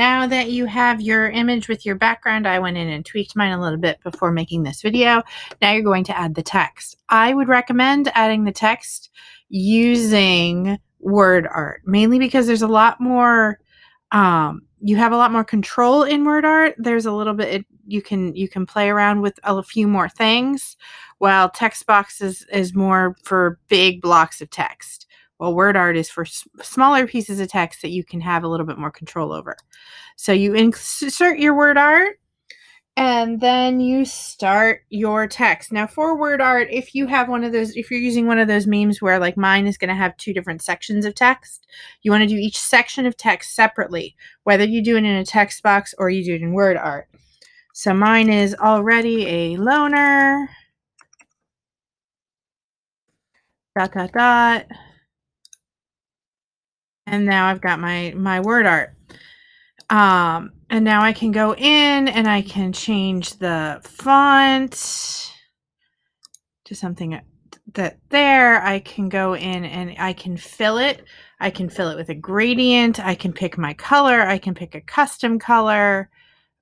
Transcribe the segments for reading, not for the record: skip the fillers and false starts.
Now that you have your image with your background, I went in and tweaked mine a little bit before making this video. Now you're going to add the text. I would recommend adding the text using word art, mainly because there's a lot more, you have a lot more control in word art. There's a little bit, you can play around with a few more things, while text box is more for big blocks of text. Well, word art is for smaller pieces of text that you can have a little bit more control over. So you insert your word art and then you start your text. Now for word art, if you have one of those, if you're using one of those memes where like mine is going to have two different sections of text, you want to do each section of text separately, whether you do it in a text box or you do it in word art. So mine is already a loner, ... And now I've got my word art. And now I can go in and I can change the font to something that there. I can go in and I can fill it. I can fill it with a gradient. I can pick my color. I can pick a custom color.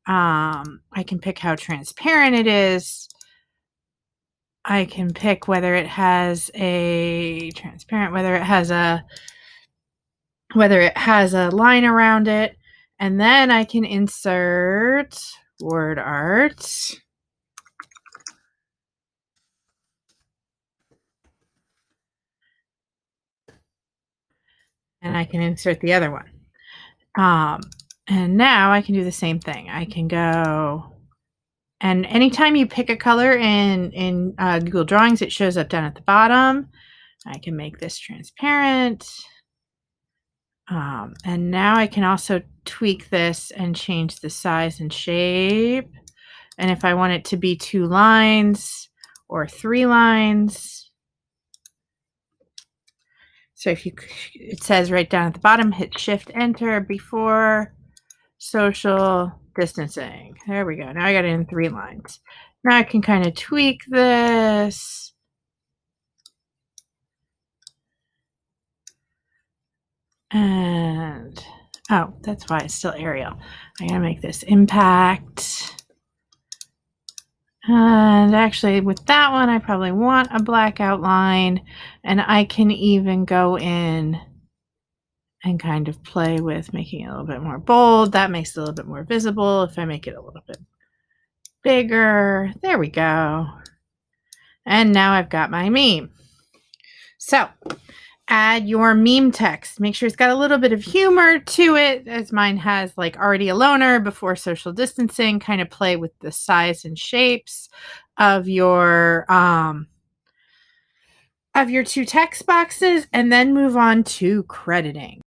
I can pick how transparent it is. I can pick whether it has a transparent, whether it has a line around it. And then I can insert word art. And I can insert the other one. And now I can do the same thing. I can go, and anytime you pick a color in Google Drawings, it shows up down at the bottom. I can make this transparent. And now I can also tweak this and change the size and shape. And if I want it to be 2 lines or 3 lines. So if it says right down at the bottom, hit Shift Enter before social distancing. There we go. Now I got it in 3 lines. Now I can kind of tweak this. And, oh, that's why it's still Arial. I'm going to make this impact. And actually with that one, I probably want a black outline, and I can even go in and kind of play with making it a little bit more bold. That makes it a little bit more visible. If I make it a little bit bigger, there we go. And now I've got my meme. So add your meme text. Make sure it's got a little bit of humor to it, as mine has like already a loner before social distancing. Kind of play with the size and shapes of your 2 text boxes, and then move on to crediting.